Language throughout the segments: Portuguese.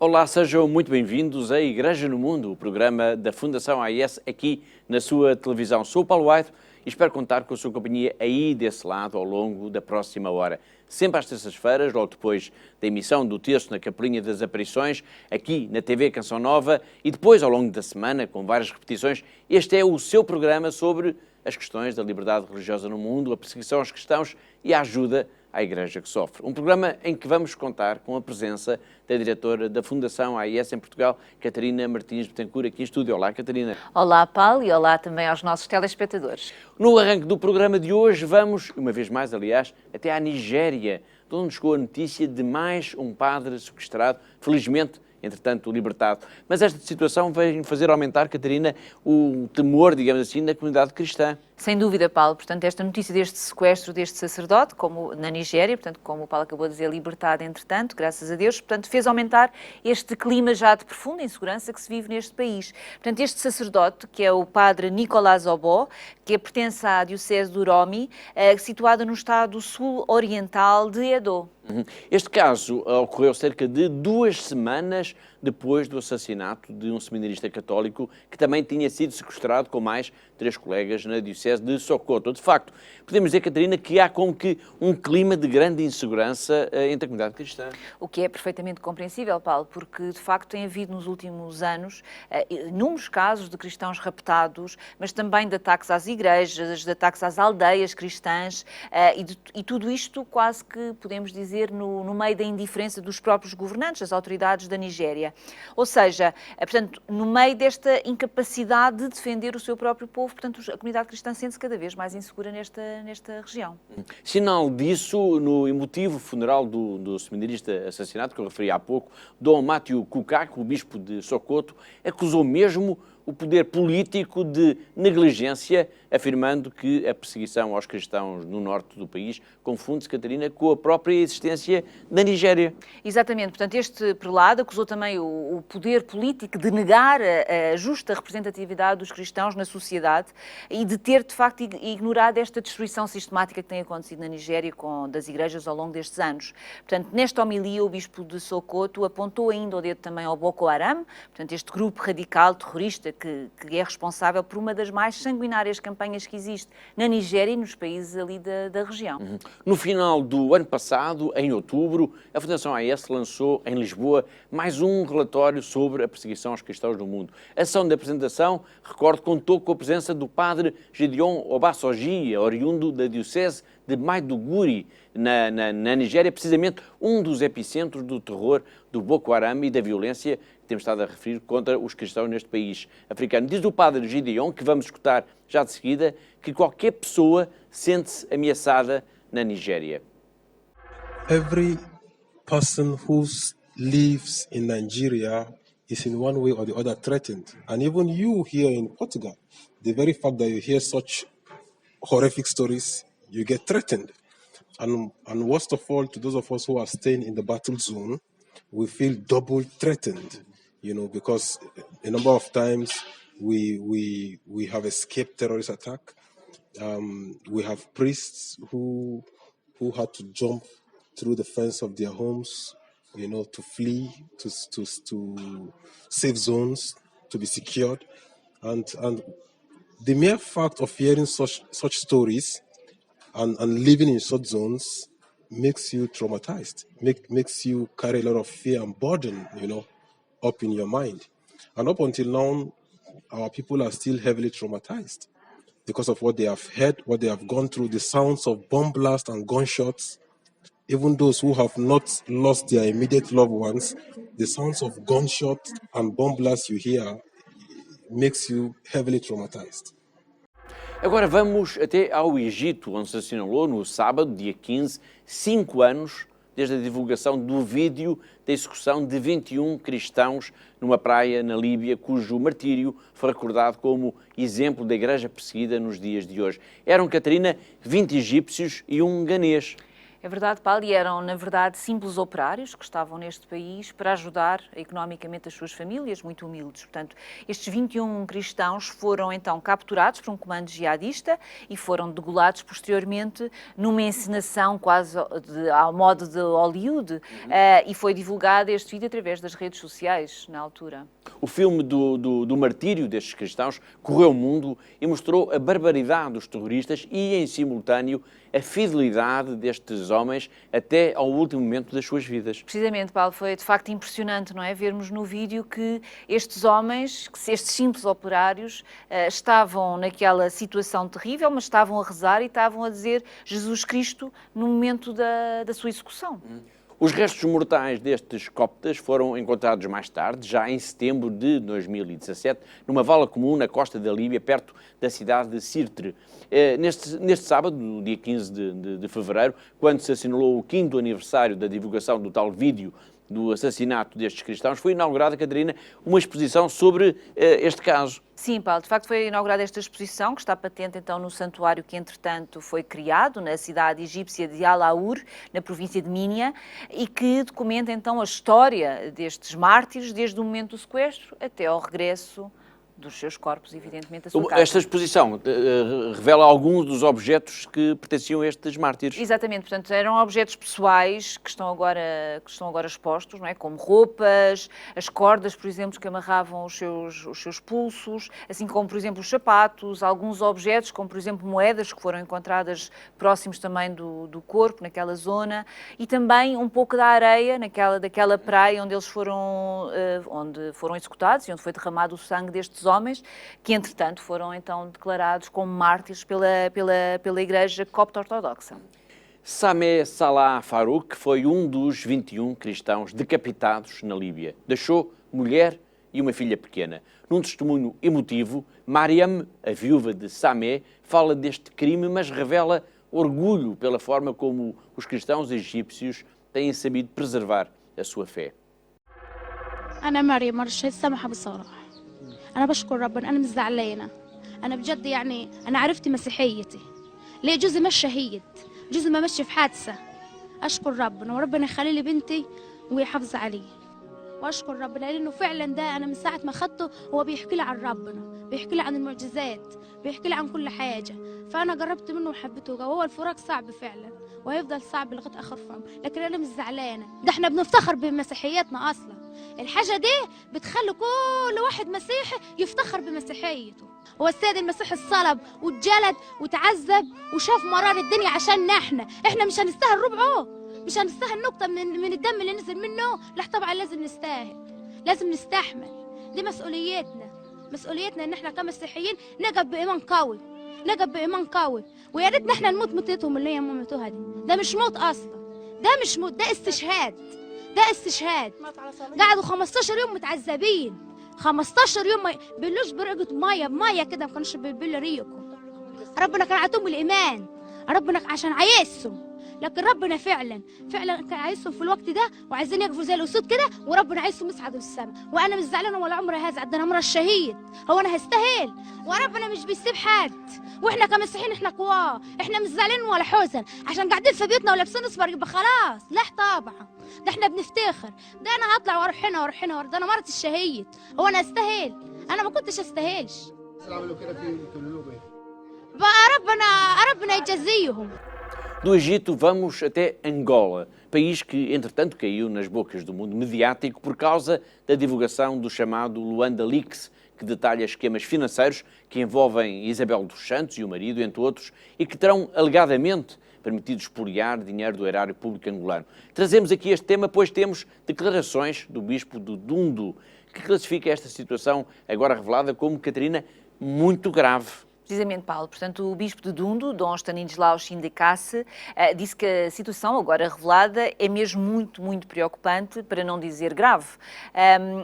Olá, sejam muito bem-vindos à Igreja no Mundo, o programa da Fundação AIS aqui na sua televisão. Sou o Paulo White e espero contar com a sua companhia aí desse lado ao longo da próxima hora. Sempre às terças-feiras, logo depois da emissão do texto na Capelinha das Aparições, aqui na TV Canção Nova e depois ao longo da semana, com várias repetições, este é o seu programa sobre as questões da liberdade religiosa no mundo, a perseguição aos cristãos e a ajuda à Igreja que sofre. Um programa em que vamos contar com a presença da diretora da Fundação AIS em Portugal, Catarina Martins Betancourt, aqui em estúdio. Olá, Catarina. Olá, Paulo, e olá também aos nossos telespectadores. No arranque do programa de hoje, vamos, uma vez mais, aliás, até à Nigéria, de onde chegou a notícia de mais um padre sequestrado, felizmente, entretanto, libertado. Mas esta situação vem fazer aumentar, Catarina, o temor, digamos assim, da comunidade cristã. Sem dúvida, Paulo. Portanto, esta notícia deste sequestro deste sacerdote, como na Nigéria, portanto, como o Paulo acabou de dizer, libertado, entretanto, graças a Deus, portanto, fez aumentar este clima já de profunda insegurança que se vive neste país. Portanto, este sacerdote, que é o padre Nicolás Obó, que pertence à diocese de Uromi, situada no estado sul-oriental de Edo. Este caso ocorreu cerca de 2 semanas depois do assassinato de um seminarista católico que também tinha sido sequestrado com mais 3 colegas na diocese de Sokoto. De facto, podemos dizer, Catarina, que há como que um clima de grande insegurança entre a comunidade cristã. O que é perfeitamente compreensível, Paulo, porque de facto tem havido nos últimos anos inúmeros casos de cristãos raptados, mas também de ataques às igrejas, de ataques às aldeias cristãs e tudo isto quase que podemos dizer no meio da indiferença dos próprios governantes, das autoridades da Nigéria. Ou seja, portanto, no meio desta incapacidade de defender o seu próprio povo, portanto, a comunidade cristã sente-se cada vez mais insegura nesta região. Sinal disso, no emotivo funeral do seminarista assassinado, que eu referi há pouco, Dom Matthew Kukak, o bispo de Sokoto, acusou mesmo o poder político de negligência, afirmando que a perseguição aos cristãos no norte do país confunde-se, Catarina, com a própria existência da Nigéria. Exatamente. Portanto, este prelado acusou também o poder político de negar a justa representatividade dos cristãos na sociedade e de ter, de facto, ignorado esta destruição sistemática que tem acontecido na Nigéria das igrejas ao longo destes anos. Portanto, nesta homilia, o bispo de Sokoto apontou ainda o dedo também ao Boko Haram, portanto, este grupo radical terrorista que é responsável por uma das mais sanguinárias campanhas que existe na Nigéria e nos países ali da região. No final do ano passado, em outubro, a Fundação AIS lançou em Lisboa mais um relatório sobre a perseguição aos cristãos no mundo. A ação de apresentação, recordo, contou com a presença do padre Gideon Obasogie, oriundo da diocese de Maiduguri, na Nigéria, precisamente um dos epicentros do terror do Boko Haram e da violência que temos estado a referir contra os cristãos neste país africano. Diz o padre Gideon, que vamos escutar já de seguida, que qualquer pessoa sente-se ameaçada na Nigéria. Every person who lives in Nigeria is in one way or the other threatened. And even you here in Portugal, the very fact that you hear such horrific stories, you get threatened. And worst of all, to those of us who are staying in the battle zone, we feel double threatened, because a number of times we have escaped terrorist attack. We have priests who had to jump through the fence of their homes, to flee to safe zones, to be secured, and the mere fact of hearing such stories and living in such zones makes you traumatized, makes you carry a lot of fear and burden, up in your mind. And up until now, our people are still heavily traumatized because of what they have heard, what they have gone through, the sounds of bomb blasts and gunshots. Even those who have not lost their immediate loved ones, the sounds of gunshots and bomb blasts you hear makes you heavily traumatized. Agora vamos até ao Egito, onde se assinalou no sábado, dia 15, 5 anos desde a divulgação do vídeo da execução de 21 cristãos numa praia na Líbia, cujo martírio foi recordado como exemplo da igreja perseguida nos dias de hoje. Eram, Catarina, 20 egípcios e um ganês. É verdade, Paulo, e eram, na verdade, simples operários que estavam neste país para ajudar economicamente as suas famílias, muito humildes. Portanto, estes 21 cristãos foram, então, capturados por um comando jihadista e foram degolados posteriormente numa encenação quase ao modo de Hollywood. E foi divulgado este vídeo através das redes sociais, na altura. O filme do martírio destes cristãos correu o mundo e mostrou a barbaridade dos terroristas e, em simultâneo, a fidelidade destes homens até ao último momento das suas vidas. Precisamente, Paulo, foi de facto impressionante, não é? Vermos no vídeo que estes homens, estes simples operários, estavam naquela situação terrível, mas estavam a rezar e estavam a dizer Jesus Cristo no momento da sua execução. Os restos mortais destes coptas foram encontrados mais tarde, já em setembro de 2017, numa vala comum na costa da Líbia, perto da cidade de Sirte. Neste sábado, no dia 15 de fevereiro, quando se assinalou o 5º aniversário da divulgação do tal vídeo do assassinato destes cristãos, foi inaugurada, Catarina, uma exposição sobre este caso. Sim, Paulo, de facto foi inaugurada esta exposição, que está patente então no santuário que entretanto foi criado na cidade egípcia de Al-Aur, na província de Minya, e que documenta então a história destes mártires desde o momento do sequestro até ao regresso dos seus corpos, evidentemente, à sua casa. Esta exposição revela alguns dos objetos que pertenciam a estes mártires. Exatamente, portanto, eram objetos pessoais que estão agora expostos, não é? Como roupas, as cordas, por exemplo, que amarravam os seus pulsos, assim como, por exemplo, os sapatos, alguns objetos, como, por exemplo, moedas que foram encontradas próximos também do corpo, naquela zona, e também um pouco da areia, daquela praia onde eles foram executados e onde foi derramado o sangue destes homens, que entretanto foram então declarados como mártires pela Igreja Copto-Ortodoxa. Sameh Salah Farouk foi um dos 21 cristãos decapitados na Líbia. Deixou mulher e uma filha pequena. Num testemunho emotivo, Mariam, a viúva de Sameh, fala deste crime, mas revela orgulho pela forma como os cristãos egípcios têm sabido preservar a sua fé. أنا مريم مرشد سمحة بصراحة. أنا بشكر ربنا، أنا مش زعلانة. أنا بجد يعني أنا عرفت مسيحيتي. ليه جوزي مش شهيد، جوزي ما مشي في حادثة. أشكر ربنا وربنا يخلي لي بنتي ويحافظ عليه. وأشكر ربنا لأنه فعلا ده أنا من ساعة ما أخدته هو بيحكي لي عن ربنا، بيحكي لي عن المعجزات، بيحكي لي عن كل حاجة. فأنا جربت منه وحبيته، وهو الفراق صعب فعلا وهيفضل صعب لغاية آخر فم، لكن أنا مش زعلانة. ده إحنا بنفتخر بمسيحيتنا أصلا. الحاجة دي بتخلي كل واحد مسيحي يفتخر بمسيحيته. هو السيد المسيح اتصلب واتجلد وتعذب وشاف مرار الدنيا عشان احنا مش هنستاهل ربعه، مش هنستاهل نقطة من الدم اللي نزل منه. لا طبعا لازم نستاهل، لازم نستحمل. دي مسؤوليتنا ان احنا كمسيحيين نقف بإيمان قوي، نقف بإيمان قوي. ويا ريتنا احنا نموت موتتهم اللي هي موتوها دي. ده مش موت اصلا، ده مش موت، ده استشهاد، ده استشهاد. قعدوا 15 يوم متعذبين، 15 يوم ما بيلوش برقة بمية كده، ما كانوش بيبلوا ريقهم. ربنا كان عطوهم الإيمان، ربنا عشان عايزهم، لكن ربنا فعلا كان عايزهم في الوقت ده وعايزين يقفوا زي الأسود كده، وربنا عايزهم يصعدوا السما. وأنا مش زعلانة ولا عمري هزعل، ده أنا مرة الشهيد، هو أنا هستاهل؟ وربنا مش بيسيب حد، واحنا كمسيحيين احنا قواه، احنا مش زعلانين ولا حزن عشان قاعدين في بيوتنا ولابسين اصفر يبقى خلاص. لا طبعا، ده احنا بنفتخر. ده انا هطلع واروح هنا ده انا مرة الشهيد، هو انا استاهل؟ انا ما كنتش استاهلش. عملوا كده في بقى ربنا يجزيهم. Do Egito vamos até Angola, país que, entretanto, caiu nas bocas do mundo mediático por causa da divulgação do chamado Luanda Leaks, que detalha esquemas financeiros que envolvem Isabel dos Santos e o marido, entre outros, e que terão alegadamente permitido expoliar dinheiro do erário público angolano. Trazemos aqui este tema, pois temos declarações do bispo de Dundu, que classifica esta situação, agora revelada como, Catarina, muito grave. Precisamente, Paulo. Portanto, o bispo de Dundu, Dom Stanislau Shindekasse, disse que a situação agora revelada é mesmo muito, muito preocupante, para não dizer grave.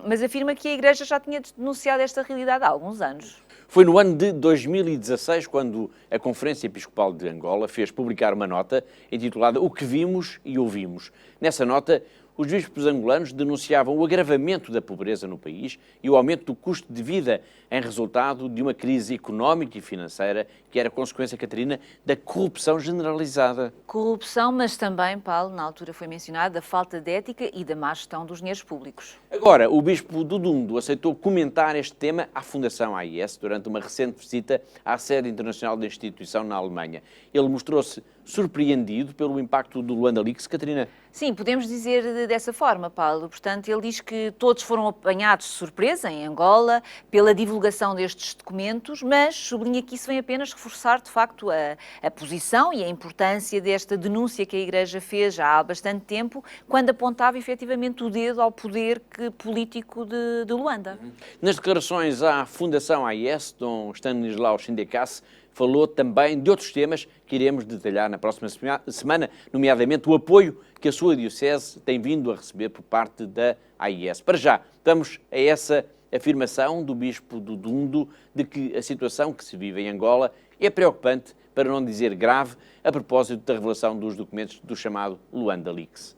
Mas afirma que a Igreja já tinha denunciado esta realidade há alguns anos. Foi no ano de 2016 quando a Conferência Episcopal de Angola fez publicar uma nota intitulada O que Vimos e Ouvimos. Nessa nota, os bispos angolanos denunciavam o agravamento da pobreza no país e o aumento do custo de vida em resultado de uma crise económica e financeira que era consequência, Catarina, da corrupção generalizada. Corrupção, mas também, Paulo, na altura foi mencionada, a falta de ética e da má gestão dos dinheiros públicos. Agora, o bispo Dudundo aceitou comentar este tema à Fundação AIS durante uma recente visita à sede internacional da instituição na Alemanha. Ele mostrou-se surpreendido pelo impacto do Luanda Leaks, Catarina. Sim, podemos dizer dessa forma, Paulo. Portanto, ele diz que todos foram apanhados de surpresa em Angola pela divulgação destes documentos, mas sublinha que isso vem apenas reforçar, de facto, a posição e a importância desta denúncia que a Igreja fez já há bastante tempo, quando apontava efetivamente o dedo ao poder político de Luanda. Nas declarações à Fundação AIS, Dom Stanislau Sindecas falou também de outros temas que iremos detalhar na próxima semana, nomeadamente o apoio que a sua diocese tem vindo a receber por parte da AIS. Para já, vamos a essa afirmação do bispo Dudundo de que a situação que se vive em Angola é preocupante, para não dizer grave, a propósito da revelação dos documentos do chamado Luanda Leaks.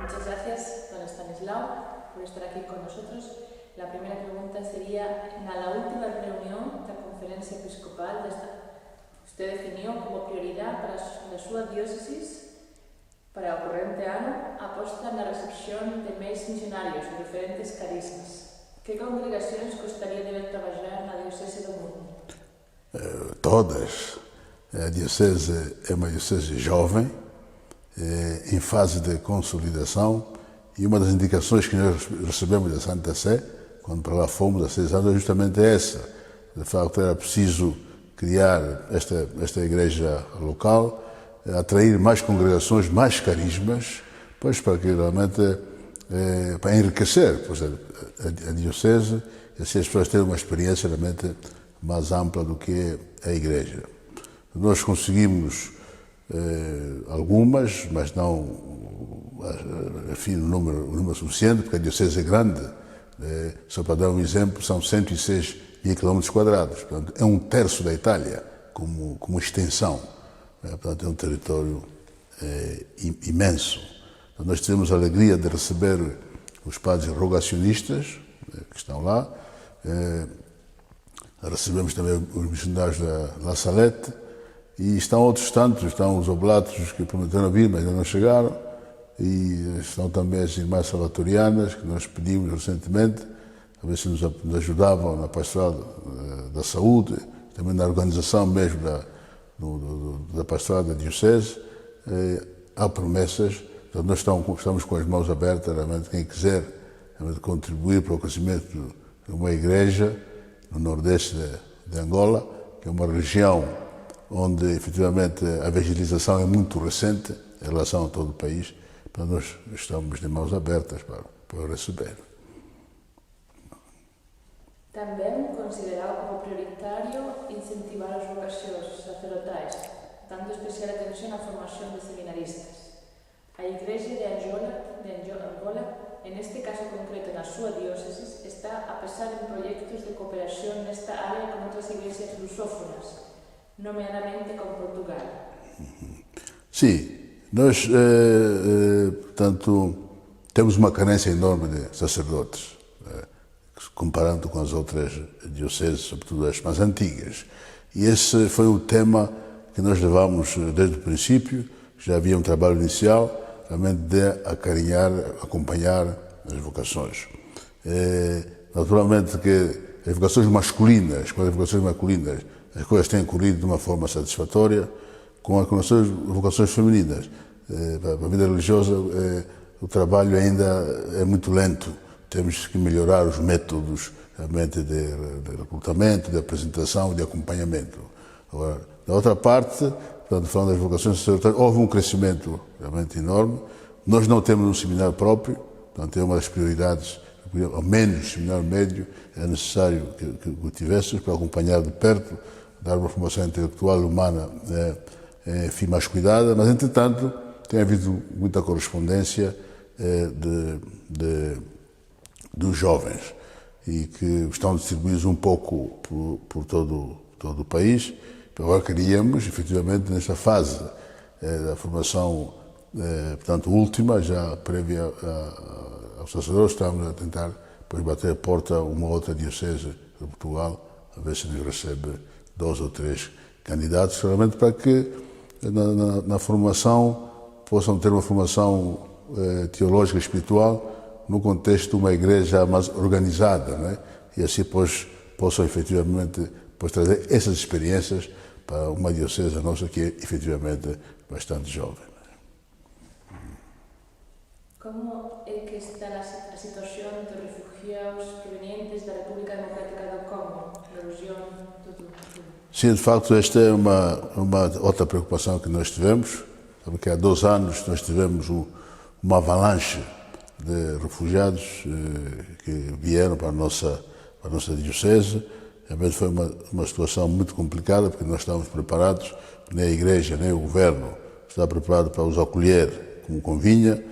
Muchas gracias, don Stanislau, por estar aquí con nosotros. La primera pregunta sería, en la última reunión da Conferencia Episcopal, usted definió como prioridad para a súa diócesis para o corrente ano a aposta na recepción de meios missionarios de diferentes carismas. Que congregacións gostaria de ver traballar na diocese do mundo? Todas. A diocese é uma diocese jovem, em fase de consolidação, e uma das indicações que nós recebemos da Santa Sé, quando para lá fomos há 6 anos, é justamente essa. De facto, era preciso criar esta igreja local, atrair mais congregações, mais carismas, pois para que realmente, para enriquecer pois, a diocese, e assim as pessoas terem uma experiência realmente mais ampla do que a igreja. Nós conseguimos algumas, mas não enfim, um número suficiente, porque a diocese é grande. Só para dar um exemplo, são 106 mil quilómetros quadrados. Portanto, é 1/3 da Itália como extensão. Portanto, é um território imenso. Então, nós tivemos a alegria de receber os padres rogacionistas que estão lá. Recebemos também os missionários da La Salette e estão outros tantos, estão os oblatos que prometeram vir, mas ainda não chegaram. E estão também as irmãs salvatorianas, que nós pedimos recentemente, a ver se nos ajudavam na pastoral da saúde, também na organização mesmo da pastoral da diocese. Há promessas, então nós estamos com as mãos abertas, realmente, quem quiser realmente contribuir para o crescimento de uma igreja no nordeste de Angola, que é uma região onde efetivamente a evangelização é muito recente em relação a todo o país. Nós estamos de mãos abertas para receber. Também considerado como prioritário incentivar as vocações sacerdotais, dando especial atenção à formação de seminaristas. A Igreja de Angola, neste caso concreto na sua diócesis, está a pensar em projetos de cooperação nesta área com outras igrejas lusófonas, nomeadamente com Portugal. Sim. Nós, portanto, temos uma carência enorme de sacerdotes, comparando com as outras dioceses, sobretudo as mais antigas. E esse foi o tema que nós levamos desde o princípio. Já havia um trabalho inicial, realmente de acarinhar, acompanhar as vocações. Naturalmente que as vocações masculinas, as coisas têm corrido de uma forma satisfatória. Com as vocações femininas. Para a vida religiosa, o trabalho ainda é muito lento. Temos que melhorar os métodos realmente de recrutamento, de apresentação e de acompanhamento. Agora, da outra parte, portanto, falando das vocações sacerdotais, houve um crescimento realmente enorme. Nós não temos um seminário próprio, portanto, é uma das prioridades, ao menos seminário médio, é necessário que o tivéssemos para acompanhar de perto, dar uma formação intelectual humana enfim, mais cuidada, mas, entretanto, tem havido muita correspondência dos jovens e que estão distribuídos um pouco por todo o país. Agora queríamos, efetivamente, nesta fase da formação portanto, última, já prévia aos sacerdotes, estamos a tentar depois bater a porta a uma outra diocese de Portugal, a ver se nos recebe 2 ou 3 candidatos, realmente para que na formação possam ter uma formação teológica e espiritual no contexto de uma igreja mais organizada, né? E assim depois possam efetivamente trazer essas experiências para uma diocese nossa que é efetivamente bastante jovem. Como é que está a situación dos refugiados provenientes da República Democrática do Congo, da região, tudo? Sim, de facto, esta é uma outra preocupação que nós tivemos, porque há 2 anos nós tivemos uma avalanche de refugiados que vieram para a nossa diocese. Realmente foi uma situação muito complicada, porque nós estávamos preparados, nem a Igreja, nem o Governo está preparado para os acolher como convinha,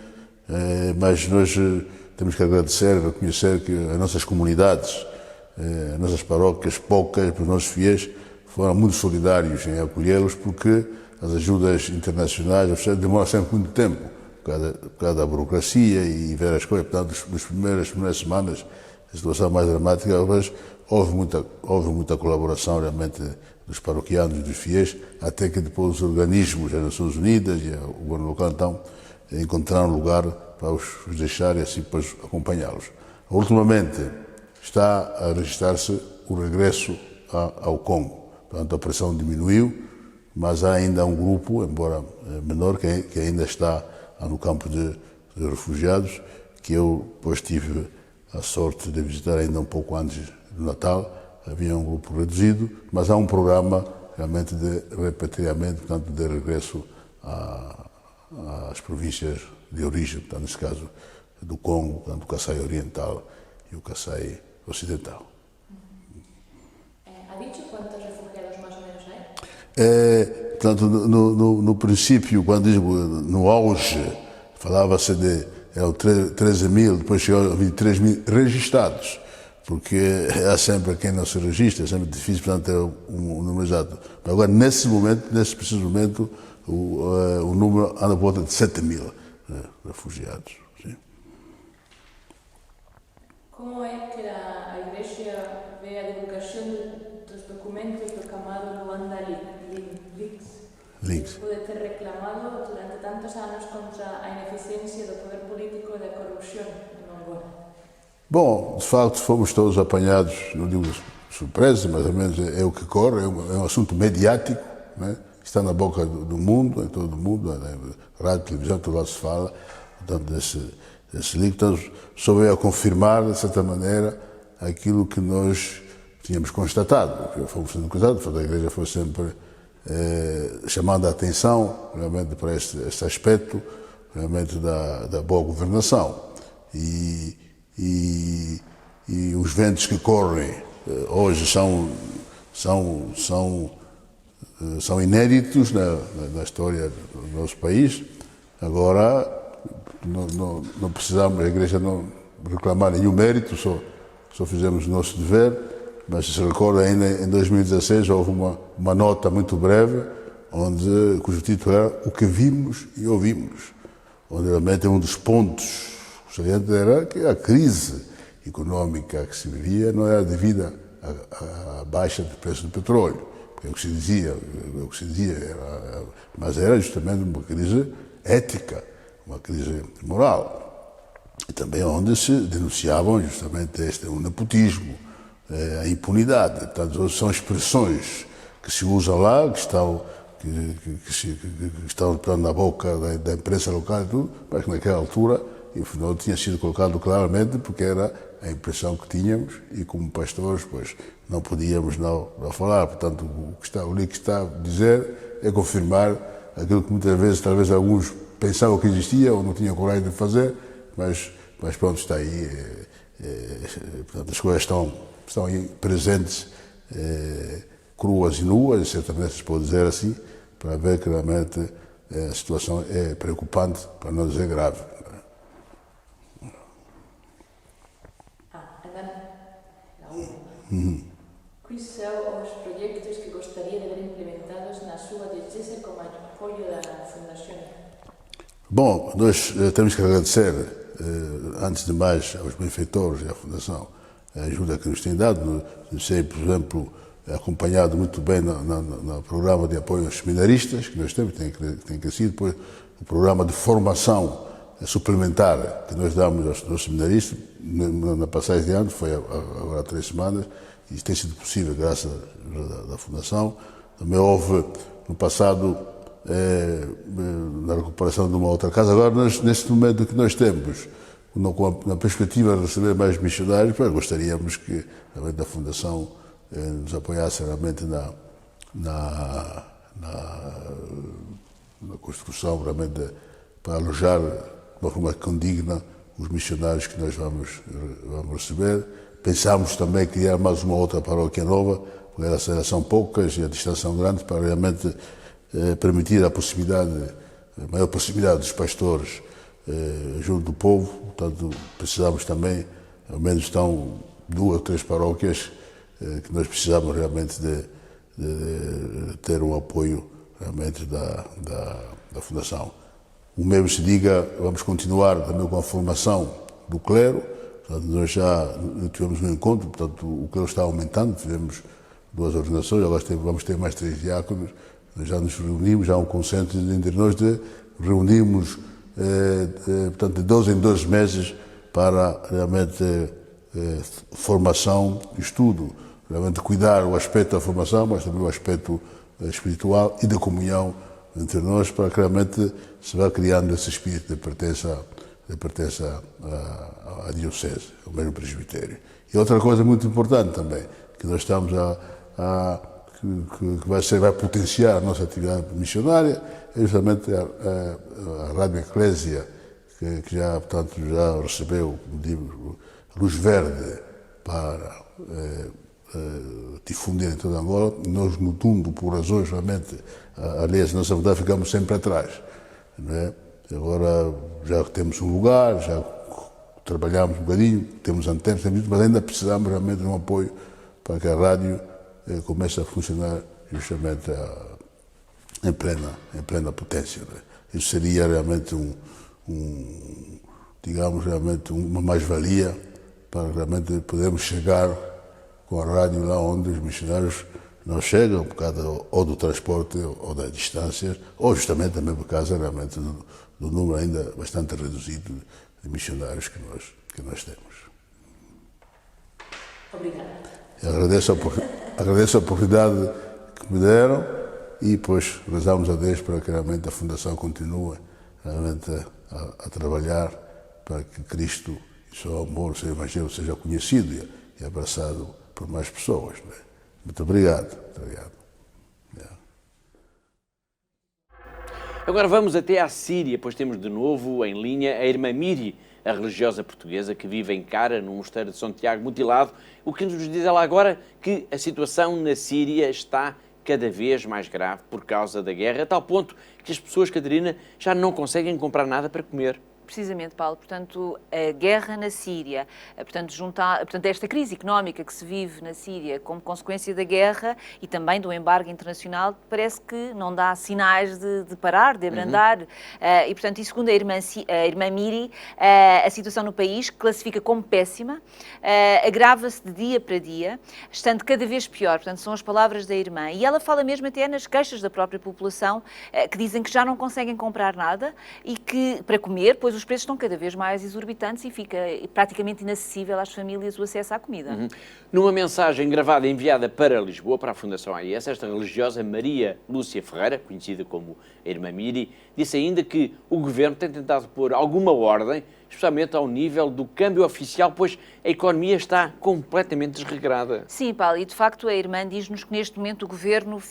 mas nós temos que agradecer, reconhecer que as nossas comunidades, as nossas paróquias, poucas, os nossos fiéis, foram muito solidários em acolhê-los, porque as ajudas internacionais demoram sempre muito tempo, por causa da burocracia e ver as coisas. Portanto, nas primeiras semanas, a situação mais dramática, mas houve muita colaboração realmente dos paroquianos e dos fiéis, até que depois os organismos das Nações Unidas e o governo local, então, encontraram lugar para os deixar e assim depois acompanhá-los. Ultimamente está a registrar-se o regresso ao Congo. Portanto, a pressão diminuiu, mas há ainda um grupo, embora menor, que ainda está no campo de refugiados, que eu depois tive a sorte de visitar ainda um pouco antes do Natal. Havia um grupo reduzido, mas há um programa realmente de repatriamento, portanto, de regresso às províncias de origem, portanto, nesse caso do Congo, portanto, o Kasaï Oriental e o Kasaï Ocidental. ¿Ha dicho cuántos refugiados más o menos hay? Portanto, no princípio, quando digo no auge, falava-se de 13.000, depois chegou a 23.000 registados, porque há sempre quem não se registra, é sempre difícil, portanto, ter um número exato. Mas agora, nesse preciso momento, o número anda por volta de 7.000 refugiados. Sim. Como é que a Igreja vê a divulgação dos documentos do chamado Luanda Leaks? Pode ter reclamado durante tantos anos contra a ineficiência do poder político e da corrupção em Angola. Bom, de facto, fomos todos apanhados, não digo surpresa, mas ao menos é o que corre, é um assunto mediático, né? Está na boca do mundo, em todo o mundo, na rádio, televisão, todo lado se fala, portanto, desse livro. Então, só veio a confirmar, de certa maneira, aquilo que nós tínhamos constatado, que fomos sendo acusados, a Igreja foi sempre chamando a atenção, realmente, para este aspecto, realmente, da boa governação. E os ventos que correm hoje são inéditos na história do nosso país. Agora, não precisamos, a Igreja não reclamar nenhum mérito, só fizemos o nosso dever, mas se recorda ainda em 2016 houve uma nota muito breve, cujo título era O que vimos e ouvimos, onde realmente um dos pontos salientes era que a crise económica que se vivia não era devida à baixa de preço do petróleo, é o que se dizia, mas era justamente uma crise ética, uma crise moral. E também onde se denunciavam justamente o nepotismo, a impunidade. Portanto, são expressões que se usam lá, que estão na boca da imprensa local e tudo, mas que naquela altura, não tinha sido colocado claramente, porque era a impressão que tínhamos e como pastores, pois, não podíamos não falar. Portanto, o livro que está a dizer é confirmar aquilo que muitas vezes, talvez alguns pensavam que existia ou não tinham coragem de fazer, mas pronto, está aí. Portanto, as coisas estão aí presentes, cruas e nuas, certamente se pode dizer assim, para ver que realmente a situação é preocupante, para não dizer grave. Quais são os projetos que gostaria de ver implementados na sua diocese com o apoio da Fundação? Bom, nós temos que agradecer, antes de mais, aos benfeitores e à Fundação, a ajuda que nos têm dado. Eu sei, por exemplo, acompanhado muito bem no programa de apoio aos seminaristas que nós temos, tem crescido, depois o programa de formação suplementar que nós damos aos nossos seminaristas, na passagem de ano, foi agora há 3 semanas, e tem sido possível graças à Fundação. Também houve, no passado, na recuperação de uma outra casa. Agora, neste momento que nós temos, na perspectiva de receber mais missionários, gostaríamos que realmente a Fundação nos apoiasse realmente na construção, realmente, para alojar de uma forma condigna os missionários que nós vamos receber. Pensámos também criar mais uma outra paróquia nova, porque elas são poucas e a distância são grande, para realmente permitir a maior proximidade dos pastores junto do povo. Portanto, precisamos também, ao menos estão 2 ou 3 paróquias que nós precisamos realmente de ter um apoio realmente da Fundação. O mesmo se diga, vamos continuar também com a formação do clero. Portanto, nós já tivemos um encontro, portanto, o clero está aumentando, tivemos 2 ordenações, agora vamos ter mais 3 diáconos. Nós já nos reunimos, já há um consenso entre nós de reunirmos, portanto, de 12 em 12 meses para realmente formação, estudo, realmente cuidar o aspecto da formação, mas também o aspecto espiritual e da comunhão entre nós, para que realmente se vá criando esse espírito de pertença à diocese, ao mesmo presbitério. E outra coisa muito importante também, que nós estamos que vai potenciar a nossa atividade missionária, é justamente a Rádio Eclésia, que já, portanto, já recebeu luz verde para difundir em toda Angola. Nós, no mundo, por razões realmente alheias à nossa vontade, ficamos sempre atrás, não é? Agora já temos um lugar, já trabalhamos um bocadinho, temos antenas, mas ainda precisamos realmente de um apoio para que a rádio comece a funcionar justamente em plena potência, não é? Isso seria realmente digamos, realmente uma mais-valia para realmente podermos chegar com a rádio lá onde os missionários não chegam, por causa ou do transporte ou das distâncias, ou justamente também por causa realmente do número ainda bastante reduzido de missionários que nós temos. Obrigada. Agradeço a oportunidade que me deram e, pois, rezamos a Deus para que realmente a Fundação continue realmente a trabalhar para que Cristo e o seu amor, o seu Evangelho seja conhecido e abraçado por mais pessoas, não é? Muito obrigado. Muito obrigado. Agora vamos até à Síria, pois temos de novo em linha a irmã Miri, a religiosa portuguesa que vive em Cara, no mosteiro de São Tiago mutilado. O que nos diz ela agora? Que a situação na Síria está cada vez mais grave por causa da guerra, a tal ponto que as pessoas, Catarina, já não conseguem comprar nada para comer. Precisamente, Paulo. Portanto, a guerra na Síria, portanto, esta crise económica que se vive na Síria como consequência da guerra e também do embargo internacional, parece que não dá sinais de parar, de abrandar. E, portanto, e segundo a irmã Miri, a situação no país, que classifica como péssima, agrava-se de dia para dia, estando cada vez pior. Portanto, são as palavras da irmã. E ela fala mesmo até nas queixas da própria população, que dizem que já não conseguem comprar nada e que, para comer, pois os preços estão cada vez mais exorbitantes e fica praticamente inacessível às famílias o acesso à comida. Numa mensagem gravada e enviada para Lisboa, para a Fundação AIS, esta religiosa Maria Lúcia Ferreira, conhecida como a irmã Miri, disse ainda que o governo tem tentado pôr alguma ordem, especialmente ao nível do câmbio oficial, pois a economia está completamente desregrada. Sim, Paulo, e de facto a irmã diz-nos que neste momento o governo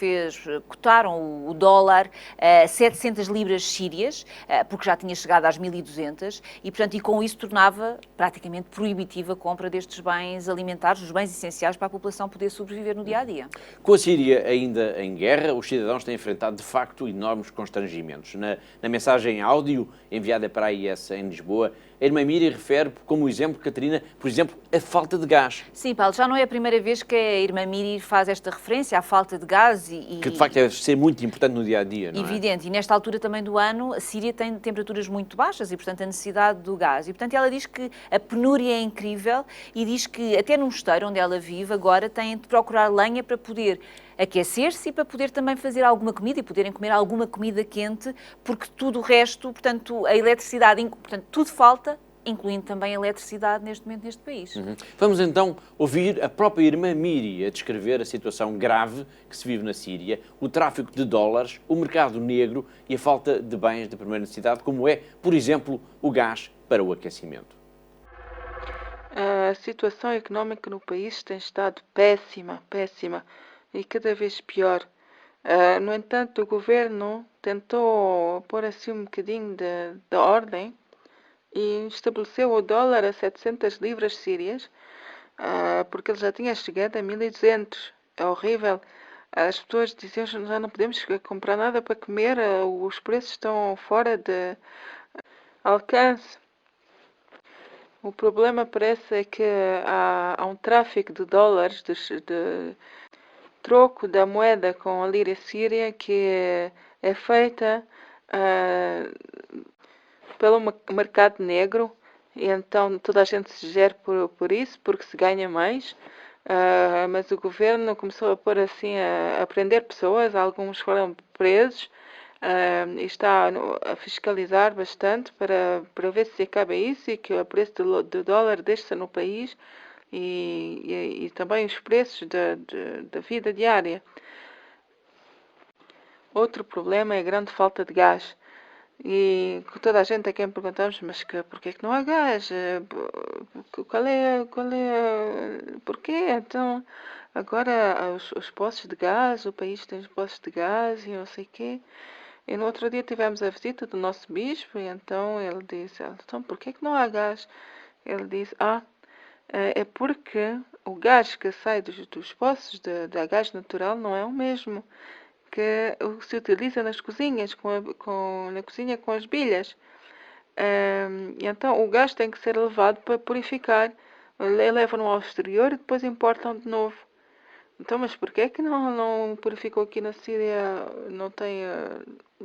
cotaram o dólar a 700 libras sírias, porque já tinha chegado às 1.200, e portanto, e com isso tornava praticamente proibitiva a compra destes bens alimentares, os bens essenciais para a população poder sobreviver no dia-a-dia. Com a Síria ainda em guerra, os cidadãos têm enfrentado de facto enormes constrangimentos. Na mensagem áudio enviada para a AIS em Lisboa, A irmã Miri refere como exemplo, Catarina, por exemplo, a falta de gás. Sim, Paulo, já não é a primeira vez que a irmã Miri faz esta referência à falta de gás Que de facto deve ser muito importante no dia-a-dia, não é? Evidente, e nesta altura também do ano a Síria tem temperaturas muito baixas e, portanto, a necessidade do gás. E, portanto, ela diz que a penúria é incrível e diz que até no mosteiro onde ela vive agora têm de procurar lenha para poder aquecer-se e para poder também fazer alguma comida e poderem comer alguma comida quente, porque tudo o resto, portanto, a eletricidade, portanto, tudo falta, incluindo também a eletricidade neste momento neste país. Vamos então ouvir a própria irmã Miri a descrever a situação grave que se vive na Síria, o tráfico de dólares, o mercado negro e a falta de bens de primeira necessidade, como é, por exemplo, o gás para o aquecimento. A situação económica no país tem estado péssima, péssima e cada vez pior. No entanto, o governo tentou pôr assim um bocadinho de ordem e estabeleceu o dólar a 700 libras sírias, porque ele já tinha chegado a 1200. É horrível. As pessoas diziam que já não podemos comprar nada para comer, os preços estão fora de alcance. O problema parece é que há um tráfico de dólares, de troco da moeda com a lira síria que é feita pelo mercado negro, e então toda a gente se gera por isso, porque se ganha mais. Mas o governo começou a pôr assim, a prender pessoas, alguns foram presos, e está a fiscalizar bastante para ver se acaba isso e que o preço do dólar deixa no país e também os preços da vida diária. Outro problema é a grande falta de gás. E toda a gente a quem perguntamos, mas porquê que não há gás? Porquê? Então, agora os poços de gás, o país tem os poços de gás e não sei o quê. E no outro dia tivemos a visita do nosso bispo e então ele disse, então porquê que não há gás? Ele disse, é porque o gás que sai dos poços de gás natural não é o mesmo que se utiliza nas cozinhas, na cozinha com as bilhas. E então o gás tem que ser levado para purificar. Levam-no ao exterior e depois importam de novo. Então, mas porquê que não purificou aqui na Síria? Não tem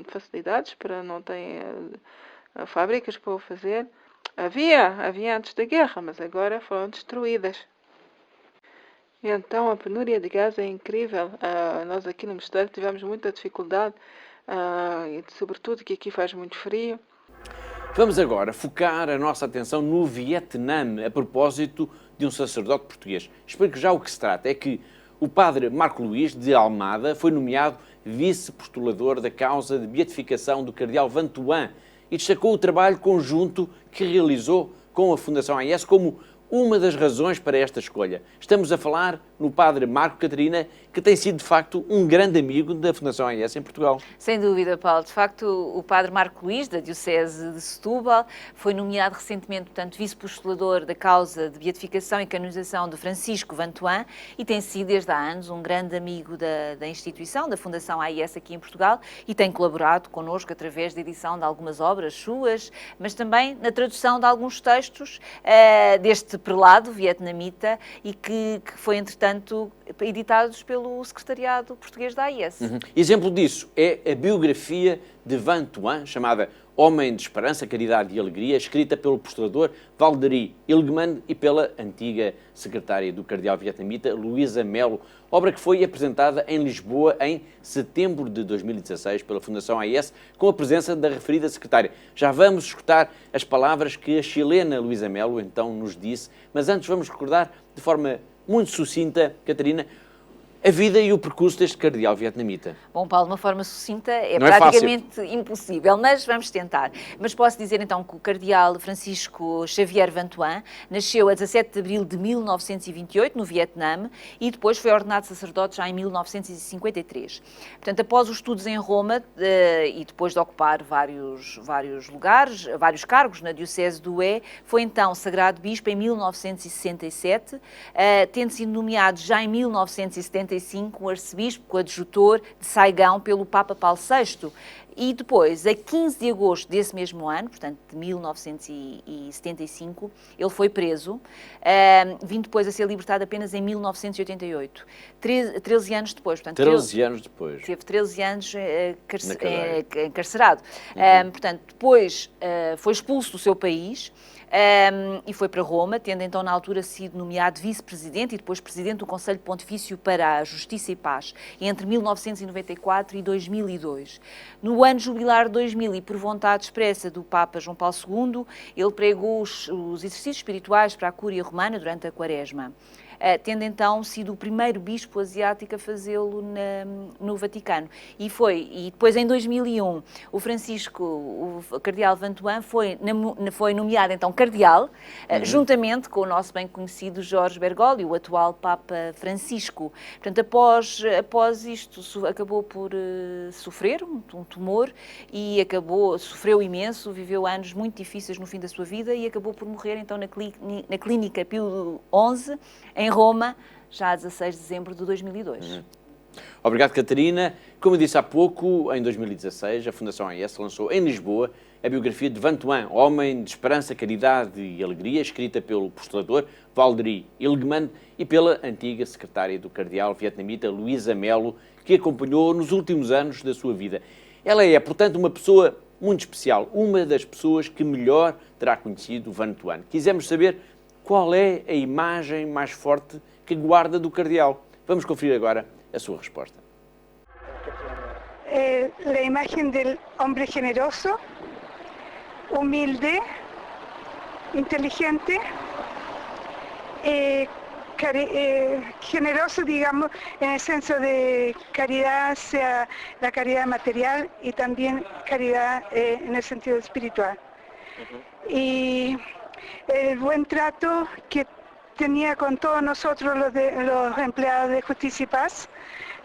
facilidades, não tem fábricas para o fazer? Havia antes da guerra, mas agora foram destruídas. E então a penúria de gás é incrível. Nós aqui no mosteiro tivemos muita dificuldade, e sobretudo que aqui faz muito frio. Vamos agora focar a nossa atenção no Vietnã, a propósito de um sacerdote português. Explico já o que se trata. É que o padre Marco Luís de Almada foi nomeado vice-postulador da causa de beatificação do cardeal Vantuan e destacou o trabalho conjunto que realizou com a Fundação AIS como uma das razões para esta escolha. Estamos a falar no padre Marco Catarina, que tem sido, de facto, um grande amigo da Fundação AIS em Portugal. Sem dúvida, Paulo. De facto, o padre Marco Luís, da Diocese de Setúbal, foi nomeado recentemente, portanto, vice-postulador da causa de beatificação e canonização de Francisco Vantuan e tem sido, desde há anos, um grande amigo da instituição, da Fundação AIS aqui em Portugal, e tem colaborado connosco através da edição de algumas obras suas, mas também na tradução de alguns textos deste prelado vietnamita e que foi, entretanto, editados pelo Secretariado Português da AIS. Exemplo disso é a biografia de Vantuan, chamada Homem de Esperança, Caridade e Alegria, escrita pelo postulador Valderi Ilgman e pela antiga secretária do cardeal vietnamita, Luísa Melo, obra que foi apresentada em Lisboa em setembro de 2016 pela Fundação AIS, com a presença da referida secretária. Já vamos escutar as palavras que a chilena Luísa Melo então nos disse, mas antes vamos recordar de forma muito sucinta, Catarina, a vida e o percurso deste cardeal vietnamita. Bom, Paulo, de uma forma sucinta é Não praticamente impossível, mas vamos tentar. Mas posso dizer então que o cardeal Francisco Xavier Vantuan nasceu a 17 de abril de 1928 no Vietnã e depois foi ordenado sacerdote já em 1953. Portanto, após os estudos em Roma e depois de ocupar vários lugares, vários cargos na Diocese do Hue, foi então sagrado bispo em 1967, tendo sido nomeado já em 1973 1975, o arcebispo coadjutor de Saigão pelo Papa Paulo VI. E depois, a 15 de agosto desse mesmo ano, portanto, de 1975, ele foi preso, vindo depois a ser libertado apenas em 1988. 13 anos depois. Portanto, 13 anos depois. Teve 13 anos encarcerado. Portanto, depois foi expulso do seu país, e foi para Roma, tendo então na altura sido nomeado vice-presidente e depois presidente do Conselho Pontifício para a Justiça e Paz, entre 1994 e 2002. No ano jubilar de 2000 e por vontade expressa do Papa João Paulo II, ele pregou os exercícios espirituais para a Cúria Romana durante a Quaresma, tendo então sido o primeiro bispo asiático a fazê-lo no Vaticano. E depois em 2001, o cardeal Vantuan foi nomeado então cardeal, juntamente com o nosso bem conhecido Jorge Bergoglio, o atual Papa Francisco. Portanto, após isto, acabou por sofrer um tumor e sofreu imenso, viveu anos muito difíceis no fim da sua vida e acabou por morrer então na Clínica Pio XI, em Roma, já a 16 de dezembro de 2002. Obrigado, Catarina. Como eu disse há pouco, em 2016, a Fundação AES lançou em Lisboa a biografia de Vantuan, homem de esperança, caridade e alegria, escrita pelo postulador Valderi Ilgman e pela antiga secretária do cardeal vietnamita Luísa Melo, que acompanhou nos últimos anos da sua vida. Ela é, portanto, uma pessoa muito especial, uma das pessoas que melhor terá conhecido Vantuan. Quisemos saber qual é a imagem mais forte que guarda do cardeal. Vamos conferir agora a sua resposta. La imagen del hombre generoso, humilde, inteligente, generoso, digamos, en el senso de caridad, sea la caridad material y también caridad en el sentido espiritual. Y el buen trato que tenía con todos nosotros los empleados de Justicia y Paz,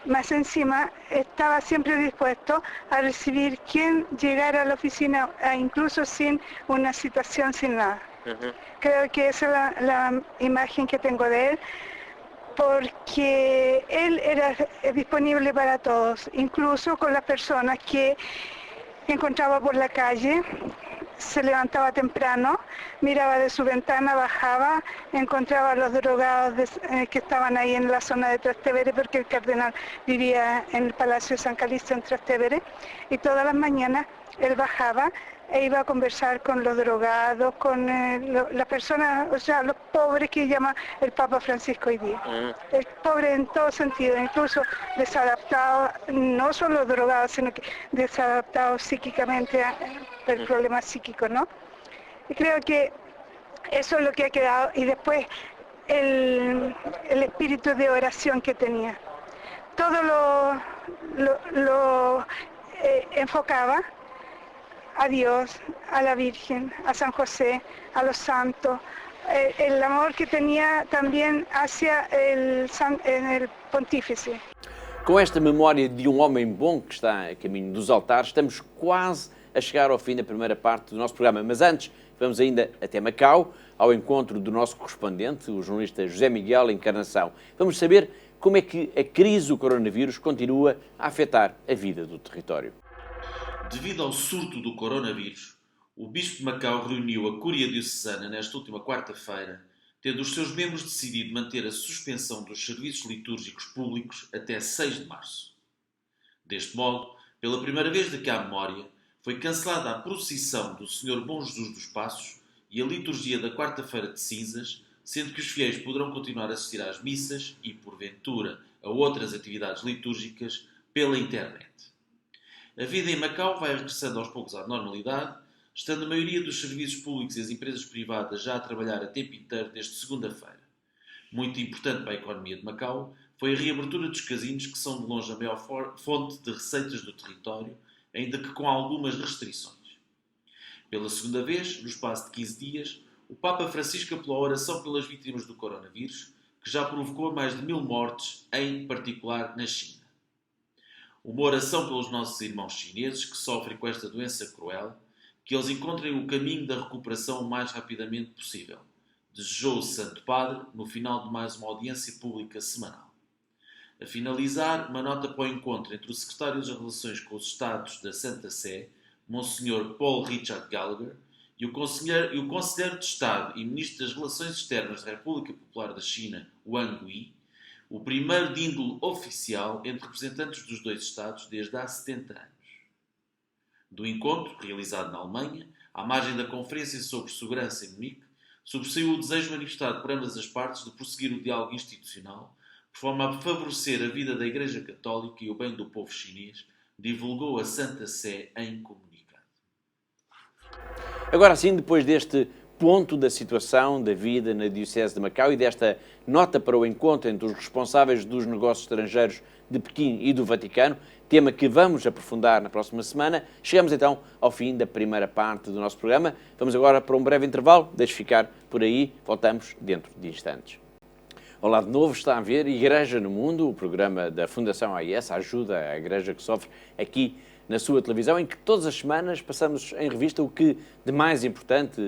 más encima estaba siempre dispuesto a recibir quien llegara a la oficina, incluso sin una situación, sin nada. Creo que esa es la imagen que tengo de él, porque él era disponible para todos, incluso con las personas que encontraba por la calle. Se levantaba temprano, miraba de su ventana, bajaba, encontraba a los drogados que estaban ahí en la zona de Trastevere, porque el cardenal vivía en el Palacio de San Calixto en Trastevere, y todas las mañanas él bajaba e iba a conversar con los drogados, con las personas, o sea, los pobres que llama el Papa Francisco hoy día. El pobre en todo sentido, incluso desadaptado, no solo drogados, sino que desadaptados psíquicamente el problema psíquico, ¿no? Y creo que eso es lo que ha quedado, y después el espíritu de oración que tenía. Todo lo enfocaba a Dios, a la Virgen, a San José, a los santos, el amor que tenía también hacia el pontífice. Com esta memória de um homem bom que está a caminho dos altares, estamos quase a chegar ao fim da primeira parte do nosso programa. Mas antes, vamos ainda até Macau, ao encontro do nosso correspondente, o jornalista José Miguel Encarnação. Vamos saber como é que a crise do coronavírus continua a afetar a vida do território. Devido ao surto do coronavírus, o Bispo de Macau reuniu a Cúria Diocesana nesta última quarta-feira, tendo os seus membros decidido manter a suspensão dos serviços litúrgicos públicos até 6 de março. Deste modo, pela primeira vez daqui à memória, foi cancelada a procissão do Senhor Bom Jesus dos Passos e a liturgia da quarta-feira de cinzas, sendo que os fiéis poderão continuar a assistir às missas e, porventura, a outras atividades litúrgicas pela internet. A vida em Macau vai regressando aos poucos à normalidade, estando a maioria dos serviços públicos e as empresas privadas já a trabalhar a tempo inteiro desde segunda-feira. Muito importante para a economia de Macau foi a reabertura dos casinos, que são de longe a maior fonte de receitas do território, ainda que com algumas restrições. Pela segunda vez, no espaço de 15 dias, o Papa Francisco apelou a oração pelas vítimas do coronavírus, que já provocou mais de 1000 mortes, em particular na China. Uma oração pelos nossos irmãos chineses que sofrem com esta doença cruel, que eles encontrem o caminho da recuperação o mais rapidamente possível, desejou o Santo Padre no final de mais uma audiência pública semanal. A finalizar, uma nota para o encontro entre o Secretário das Relações com os Estados da Santa Sé, Monsenhor Paul Richard Gallagher, e o Conselheiro de Estado e Ministro das Relações Externas da República Popular da China, Wang Yi, o primeiro de índole oficial entre representantes dos dois Estados desde há 70 anos. Do encontro, realizado na Alemanha, à margem da Conferência sobre Segurança em Munique, sobressaiu o desejo manifestado por ambas as partes de prosseguir o diálogo institucional, por forma a favorecer a vida da Igreja Católica e o bem do povo chinês, divulgou a Santa Sé em comunicado. Agora sim, depois deste ponto da situação da vida na Diocese de Macau e desta nota para o encontro entre os responsáveis dos negócios estrangeiros de Pequim e do Vaticano, tema que vamos aprofundar na próxima semana, chegamos então ao fim da primeira parte do nosso programa. Vamos agora para um breve intervalo, deixe ficar por aí, voltamos dentro de instantes. Olá de novo, está a ver Igreja no Mundo, o programa da Fundação AIS, ajuda a Igreja que sofre aqui na sua televisão, em que todas as semanas passamos em revista o que de mais importante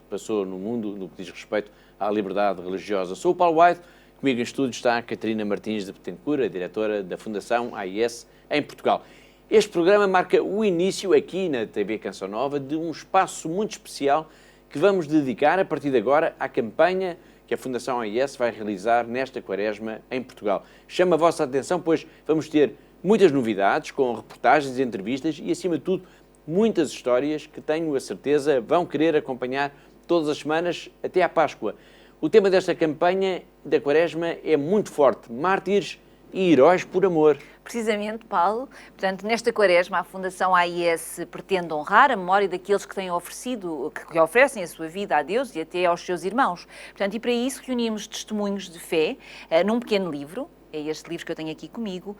passou no mundo no que diz respeito à liberdade religiosa. Sou o Paulo White, comigo em estúdio está a Catarina Martins de Betancourt, a diretora da Fundação AIS em Portugal. Este programa marca o início aqui na TV Canção Nova de um espaço muito especial que vamos dedicar a partir de agora à campanha que a Fundação AIS vai realizar nesta Quaresma em Portugal. Chama a vossa atenção, pois vamos ter muitas novidades, com reportagens e entrevistas e, acima de tudo, muitas histórias que tenho a certeza vão querer acompanhar todas as semanas até à Páscoa. O tema desta campanha da Quaresma é muito forte: mártires e heróis por amor. Precisamente, Paulo. Portanto, nesta Quaresma, a Fundação AIS pretende honrar a memória daqueles que têm oferecido, que oferecem a sua vida a Deus e até aos seus irmãos. Portanto, e para isso reunimos testemunhos de fé num pequeno livro. É este livro que eu tenho aqui comigo,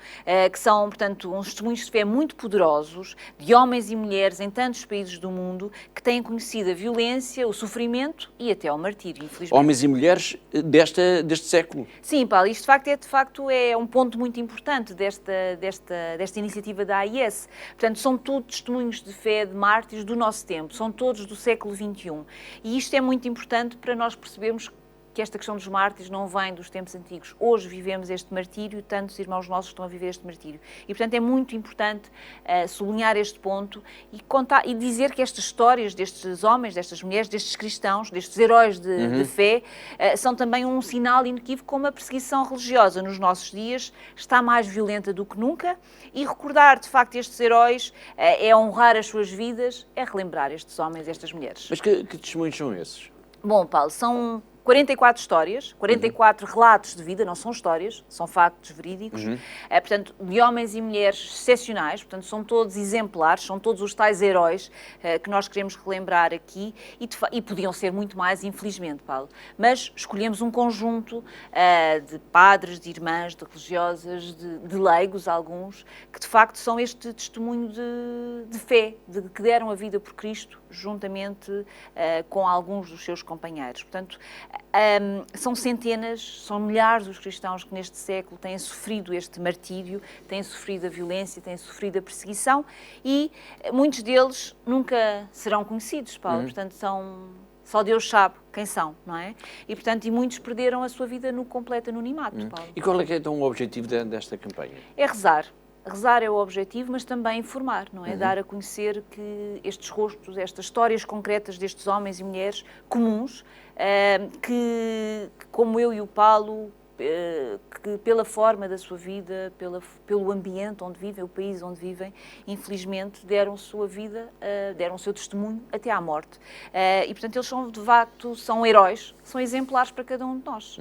que são, portanto, uns testemunhos de fé muito poderosos de homens e mulheres em tantos países do mundo que têm conhecido a violência, o sofrimento e até o martírio, infelizmente. Homens e mulheres deste século. Sim, Paulo, isto de facto é um ponto muito importante desta iniciativa da AIS. Portanto, são todos testemunhos de fé de mártires do nosso tempo, são todos do século XXI. E isto é muito importante para nós percebermos que esta questão dos mártires não vem dos tempos antigos. Hoje vivemos este martírio, tantos irmãos nossos estão a viver este martírio. E, portanto, é muito importante sublinhar este ponto e dizer que estas histórias destes homens, destas mulheres, destes cristãos, destes heróis de fé, são também um sinal inequívoco como a perseguição religiosa nos nossos dias está mais violenta do que nunca, e recordar, de facto, estes heróis é honrar as suas vidas, é relembrar estes homens e estas mulheres. Mas que testemunhos são esses? Bom, Paulo, são 44 histórias, 44 relatos de vida, não são histórias, são factos verídicos, portanto, de homens e mulheres excepcionais, portanto, são todos exemplares, são todos os tais heróis que nós queremos relembrar aqui e podiam ser muito mais, infelizmente, Paulo. Mas escolhemos um conjunto de padres, de irmãs, de religiosas, de leigos, alguns, que de facto são este testemunho de fé, de que deram a vida por Cristo, juntamente com alguns dos seus companheiros. Portanto, são centenas, são milhares os cristãos que neste século têm sofrido este martírio, têm sofrido a violência, têm sofrido a perseguição e muitos deles nunca serão conhecidos, Paulo. Portanto, só Deus sabe quem são, não é? E, portanto, muitos perderam a sua vida no completo anonimato, Paulo. E qual é que é então o objetivo desta campanha? É rezar. Rezar é o objetivo, mas também informar, não é? Dar a conhecer que estes rostos, estas histórias concretas destes homens e mulheres comuns, que como eu e o Paulo, que pela forma da sua vida, pelo ambiente onde vivem, o país onde vivem, infelizmente deram sua vida, deram o seu testemunho até à morte. E, portanto, eles são, de facto, são heróis, são exemplares para cada um de nós.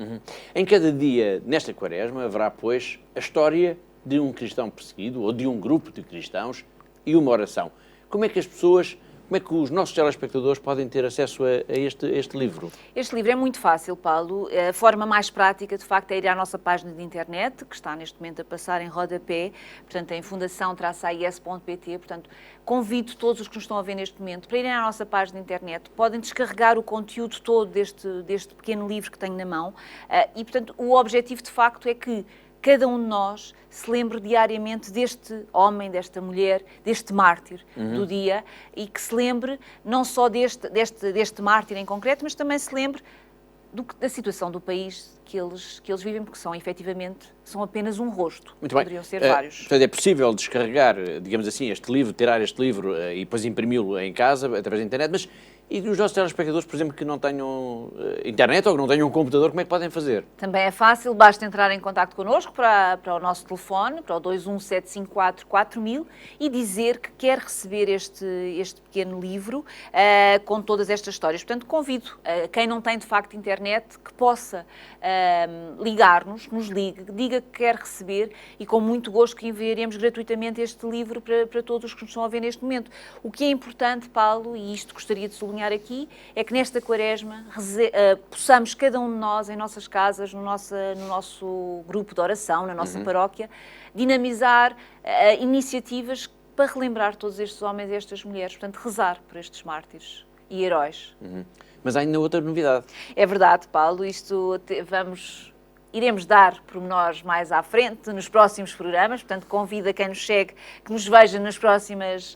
Em cada dia, nesta Quaresma, haverá, pois, a história de um cristão perseguido ou de um grupo de cristãos e uma oração. Como é que os nossos telespectadores podem ter acesso a este livro? Este livro é muito fácil, Paulo. A forma mais prática, de facto, é ir à nossa página de internet, que está neste momento a passar em rodapé, portanto, em fundação-ais.pt. Portanto, convido todos os que nos estão a ver neste momento para irem à nossa página de internet. Podem descarregar o conteúdo todo deste pequeno livro que tenho na mão. E, portanto, o objetivo, de facto, é que cada um de nós se lembre diariamente deste homem, desta mulher, deste mártir do dia, e que se lembre não só deste mártir em concreto, mas também se lembre da situação do país que eles vivem, porque são efetivamente são apenas um rosto. Muito bem. Poderiam ser vários. Portanto, é possível descarregar, digamos assim, este livro, tirar este livro e depois imprimi-lo em casa, através da internet, mas e os nossos telespectadores, por exemplo, que não tenham internet ou que não tenham um computador, como é que podem fazer? Também é fácil, basta entrar em contacto connosco para o nosso telefone, para o 217544000 e dizer que quer receber este pequeno livro com todas estas histórias. Portanto, convido quem não tem de facto internet que possa ligar-nos, nos ligue, diga que quer receber e com muito gosto que enviaremos gratuitamente este livro para todos os que nos estão a ver neste momento. O que é importante, Paulo, e isto gostaria de sublinhar aqui, é que nesta Quaresma possamos cada um de nós, em nossas casas, no nosso grupo de oração, na nossa paróquia, dinamizar iniciativas para relembrar todos estes homens e estas mulheres, portanto, rezar por estes mártires e heróis. Mas há ainda outra novidade. É verdade, Paulo, iremos dar pormenores mais à frente, nos próximos programas, portanto, convido a quem nos segue que nos veja nas próximas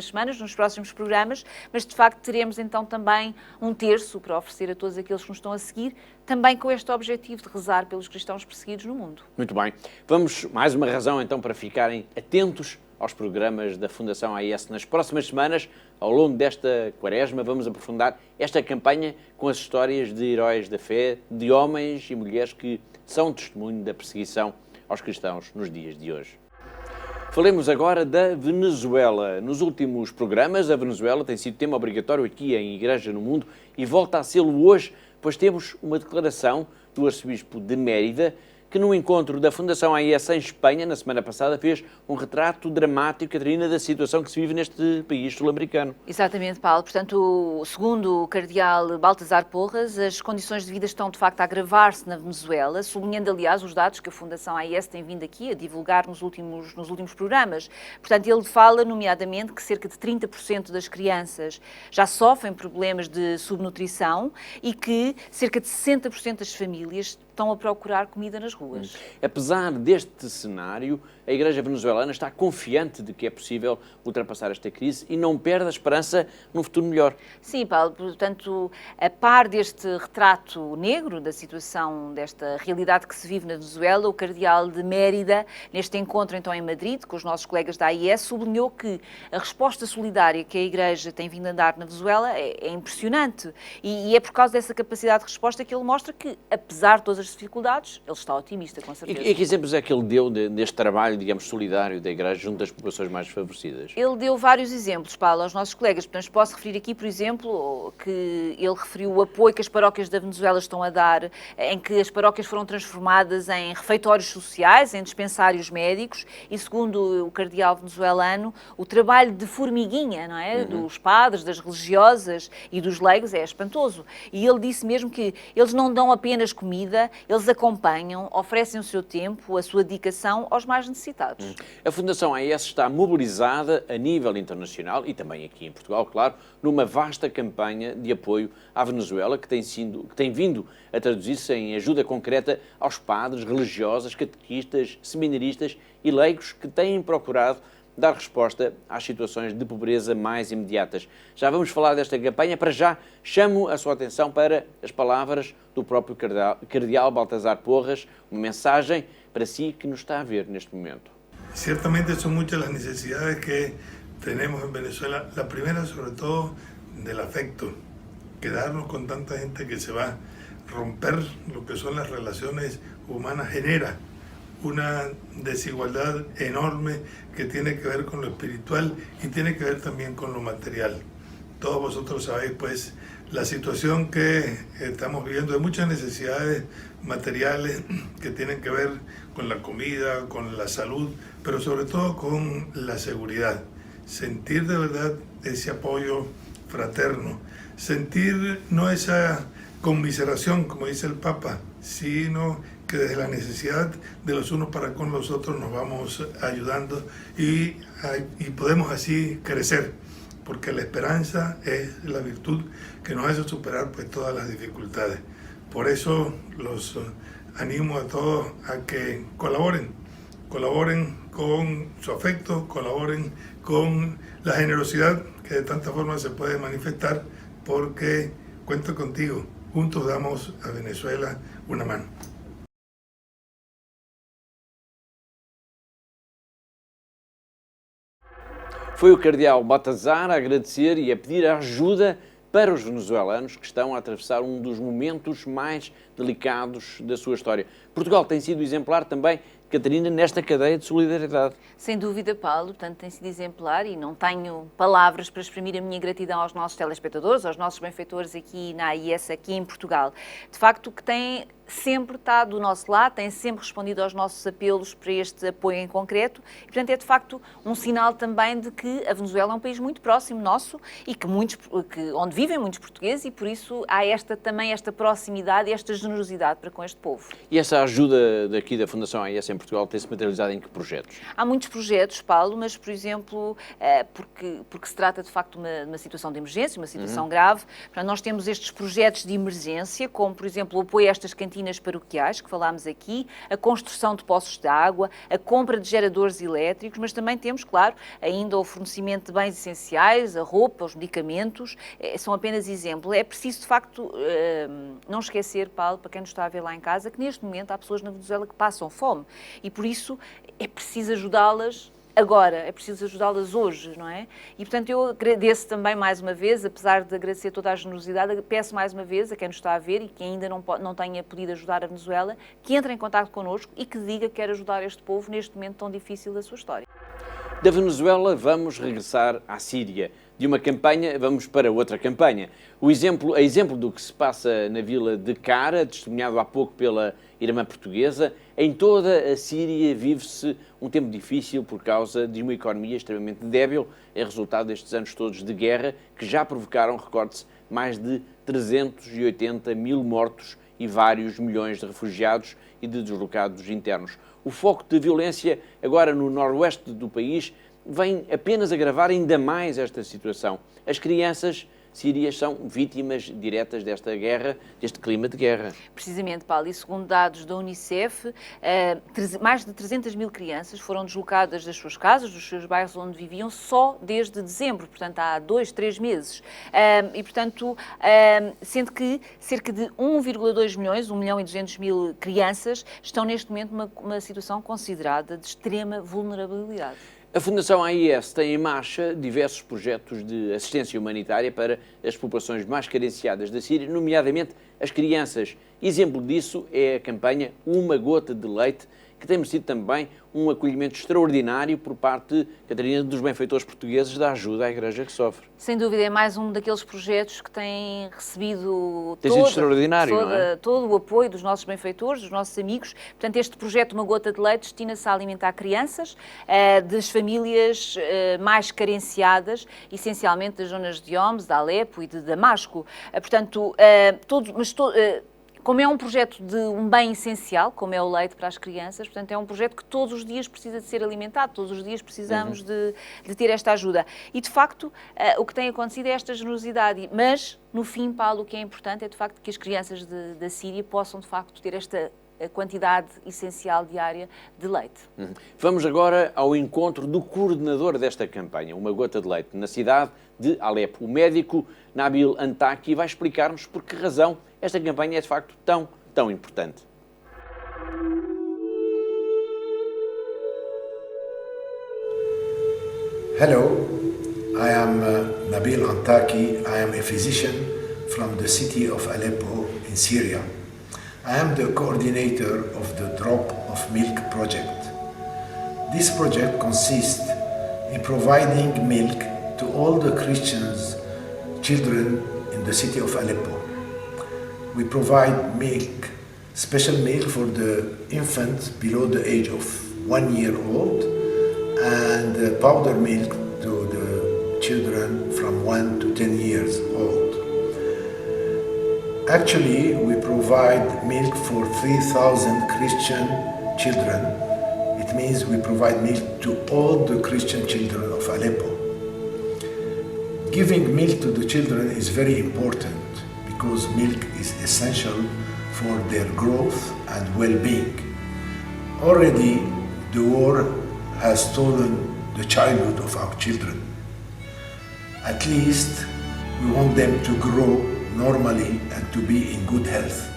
semanas, nos próximos programas, mas de facto teremos então também um terço para oferecer a todos aqueles que nos estão a seguir, também com este objetivo de rezar pelos cristãos perseguidos no mundo. Muito bem. Vamos, mais uma razão então para ficarem atentos aos programas da Fundação AIS nas próximas semanas. Ao longo desta Quaresma vamos aprofundar esta campanha com as histórias de heróis da fé, de homens e mulheres que são testemunho da perseguição aos cristãos nos dias de hoje. Falemos agora da Venezuela. Nos últimos programas, a Venezuela tem sido tema obrigatório aqui em Igreja no Mundo e volta a sê-lo hoje, pois temos uma declaração do arcebispo de Mérida, que no encontro da Fundação AIS em Espanha, na semana passada, fez um retrato dramático, Catarina, da situação que se vive neste país sul-americano. Exatamente, Paulo. Portanto, segundo o cardeal Baltasar Porras, as condições de vida estão, de facto, a agravar-se na Venezuela, sublinhando, aliás, os dados que a Fundação AIS tem vindo aqui a divulgar nos últimos programas. Portanto, ele fala, nomeadamente, que cerca de 30% das crianças já sofrem problemas de subnutrição e que cerca de 60% das famílias estão a procurar comida nas ruas. Apesar deste cenário, a Igreja venezuelana está confiante de que é possível ultrapassar esta crise e não perde a esperança num futuro melhor. Sim, Paulo, portanto, a par deste retrato negro da situação, desta realidade que se vive na Venezuela, o cardeal de Mérida, neste encontro então em Madrid, com os nossos colegas da AIS, sublinhou que a resposta solidária que a Igreja tem vindo a dar na Venezuela é impressionante e é por causa dessa capacidade de resposta que ele mostra que, apesar de todas as dificuldades, ele está otimista, com certeza. E que exemplos é que ele deu deste trabalho, digamos, solidário da Igreja junto às populações mais desfavorecidas? Ele deu vários exemplos, Paulo, aos nossos colegas. Portanto, posso referir aqui, por exemplo, que ele referiu o apoio que as paróquias da Venezuela estão a dar, em que as paróquias foram transformadas em refeitórios sociais, em dispensários médicos, e segundo o cardeal venezuelano, o trabalho de formiguinha, não é? Dos padres, das religiosas e dos leigos é espantoso. E ele disse mesmo que eles não dão apenas comida, eles acompanham, oferecem o seu tempo, a sua dedicação aos mais necessitados. A Fundação AIS está mobilizada a nível internacional e também aqui em Portugal, claro, numa vasta campanha de apoio à Venezuela que tem vindo a traduzir-se em ajuda concreta aos padres, religiosas, catequistas, seminaristas e leigos que têm procurado dar resposta às situações de pobreza mais imediatas. Já vamos falar desta campanha. Para já, chamo a sua atenção para as palavras do próprio cardeal Baltasar Porras, uma mensagem para si que nos está a ver neste momento. Ciertamente son muchas as necesidades que tenemos en Venezuela. La primera, sobre todo, del afecto. Quedarnos con tanta gente que se va a romper lo que son las relaciones humanas genera una desigualdad enorme que tiene que ver con lo espiritual y tiene que ver también con lo material. Todos vosotros sabéis pues la situación que estamos viviendo de muchas necesidades materiales que tienen que ver con la comida, con la salud, pero sobre todo con la seguridad. Sentir de verdad ese apoyo fraterno, sentir no esa conmiseración, como dice el Papa, sino que desde la necesidad de los unos para con los otros nos vamos ayudando y podemos así crecer, porque la esperanza es la virtud que nos hace superar pues todas las dificultades. Por eso los animo a todos a que colaboren con su afecto, colaboren con la generosidad que de tanta forma se puede manifestar, porque cuento contigo juntos damos a Venezuela una mano. Foi o cardeal Baltazar a agradecer e a pedir ajuda para os venezuelanos que estão a atravessar um dos momentos mais delicados da sua história. Portugal tem sido exemplar também, Catarina, nesta cadeia de solidariedade. Sem dúvida, Paulo, portanto, tem sido exemplar e não tenho palavras para exprimir a minha gratidão aos nossos telespectadores, aos nossos benfeitores aqui na AIS, aqui em Portugal. De facto, que têm sempre estado do nosso lado, têm sempre respondido aos nossos apelos para este apoio em concreto e, portanto, é de facto um sinal também de que a Venezuela é um país muito próximo nosso e onde vivem muitos portugueses e, por isso, há também esta proximidade e esta generosidade para com este povo. E essa ajuda daqui da Fundação AIS em Portugal tem-se materializado em que projetos? Há muitos projetos, Paulo, mas, por exemplo, porque se trata de facto de uma situação de emergência, uma situação grave, portanto, nós temos estes projetos de emergência, como, por exemplo, o apoio a estas cantinas paroquiais, que falámos aqui, a construção de poços de água, a compra de geradores elétricos, mas também temos, claro, ainda o fornecimento de bens essenciais, a roupa, os medicamentos, são apenas exemplos. É preciso, de facto, não esquecer, Paulo, para quem nos está a ver lá em casa, que neste momento há pessoas na Venezuela que passam fome e, por isso, é preciso ajudá-las agora, é preciso ajudá-las hoje, não é? E, portanto, eu agradeço também mais uma vez, apesar de agradecer toda a generosidade, peço mais uma vez a quem nos está a ver e que ainda não tenha podido ajudar a Venezuela, que entre em contato connosco e que diga que quer ajudar este povo neste momento tão difícil da sua história. Da Venezuela vamos regressar à Síria. De uma campanha vamos para outra campanha. A exemplo do que se passa na vila de Cara, testemunhado há pouco pela irmã portuguesa, em toda a Síria vive-se um tempo difícil por causa de uma economia extremamente débil, é resultado destes anos todos de guerra que já provocaram, recorde-se, mais de 380 mil mortos e vários milhões de refugiados e de deslocados internos. O foco de violência agora no noroeste do país vem apenas agravar ainda mais esta situação. As crianças sírias são vítimas diretas desta guerra, deste clima de guerra. Precisamente, Paulo, e segundo dados da Unicef, mais de 300 mil crianças foram deslocadas das suas casas, dos seus bairros onde viviam, só desde dezembro, portanto há 2-3 meses. E, portanto, sendo que cerca de 1,2 milhões, 1 milhão e 200 mil crianças, estão neste momento numa situação considerada de extrema vulnerabilidade. A Fundação AIS tem em marcha diversos projetos de assistência humanitária para as populações mais carenciadas da Síria, nomeadamente as crianças. Exemplo disso é a campanha Uma Gota de Leite, que tem merecido também um acolhimento extraordinário por parte, Catarina, dos benfeitores portugueses da ajuda à Igreja que sofre. Sem dúvida, é mais um daqueles projetos que tem recebido todo o apoio dos nossos benfeitores, dos nossos amigos. Portanto, este projeto Uma Gota de Leite destina-se a alimentar crianças das famílias mais carenciadas, essencialmente das zonas de Homs, de Alepo e de Damasco. Portanto, como é um projeto de um bem essencial, como é o leite para as crianças, portanto é um projeto que todos os dias precisa de ser alimentado, todos os dias precisamos de ter esta ajuda. E, de facto, o que tem acontecido é esta generosidade, mas, no fim, Paulo, o que é importante é, de facto, que as crianças da Síria possam, de facto, ter esta quantidade essencial diária de leite. Vamos agora ao encontro do coordenador desta campanha, Uma Gota de Leite, na cidade de Alepo. O médico Nabil Antaki vai explicar-nos por que razão esta campanha é de facto tão importante. Hello, I am Nabil Antaki. I am a physician from the city of Aleppo in Syria. I am the coordinator of the Drop of Milk project. This project consists in providing milk to all the Christians children in the city of Aleppo. We provide milk, special milk for the infants below the age of 1 year old and powder milk to the children from 1 to 10 years old. Actually, we provide milk for 3,000 Christian children. It means we provide milk to all the Christian children of Aleppo. Giving milk to the children is very important because milk is essential for their growth and well-being. Already, the war has stolen the childhood of our children. At least, we want them to grow normally and to be in good health.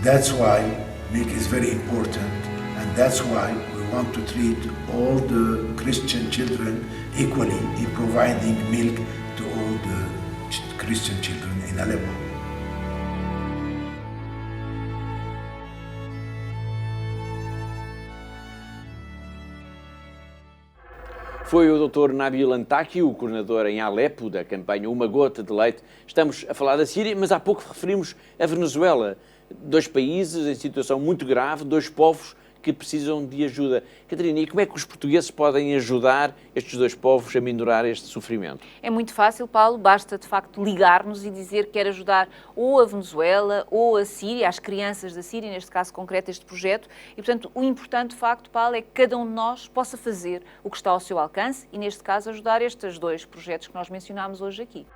That's why milk is very important, and that's why we want to treat all the Christian children equally in providing milk to all the Christian children in Aleppo. Foi o Dr. Nabil Antaki, o coordenador em Alepo da campanha Uma Gota de Leite. Estamos a falar da Síria, mas há pouco referimos a Venezuela. Dois países em situação muito grave, dois povos que precisam de ajuda. Catarina, e como é que os portugueses podem ajudar estes dois povos a minorar este sofrimento? É muito fácil, Paulo, basta de facto ligar-nos e dizer que quer ajudar ou a Venezuela ou a Síria, as crianças da Síria, neste caso concreto este projeto, e portanto o importante de facto, Paulo, é que cada um de nós possa fazer o que está ao seu alcance e neste caso ajudar estes dois projetos que nós mencionámos hoje aqui.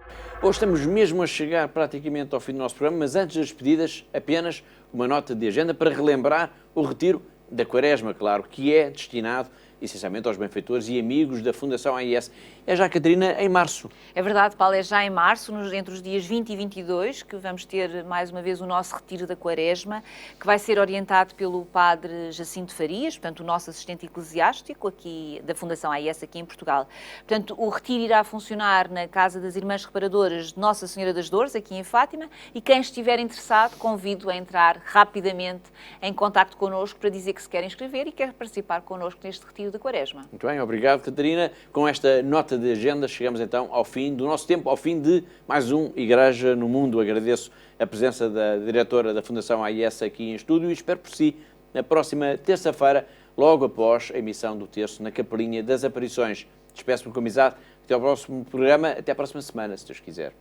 Hoje estamos mesmo a chegar praticamente ao fim do nosso programa, mas antes das despedidas, apenas uma nota de agenda para relembrar o retiro da Quaresma, claro, que é destinado essencialmente aos benfeitores e amigos da Fundação AIS. É já, Catarina, em março. É verdade, Paulo, é já em março, entre os dias 20 e 22, que vamos ter mais uma vez o nosso retiro da Quaresma, que vai ser orientado pelo padre Jacinto Farias, portanto, o nosso assistente eclesiástico aqui da Fundação AIS aqui em Portugal. Portanto, o retiro irá funcionar na Casa das Irmãs Reparadoras de Nossa Senhora das Dores, aqui em Fátima, e quem estiver interessado, convido a entrar rapidamente em contacto connosco para dizer que se quer inscrever e quer participar connosco neste retiro da Quaresma. Muito bem, obrigado, Catarina. Com esta nota de agenda chegamos então ao fim do nosso tempo, ao fim de mais um Igreja no Mundo. Agradeço a presença da diretora da Fundação AIS aqui em estúdio e espero por si na próxima terça-feira, logo após a emissão do terço na Capelinha das Aparições. Despeço-me com amizade. Até ao próximo programa, até à próxima semana, se Deus quiser.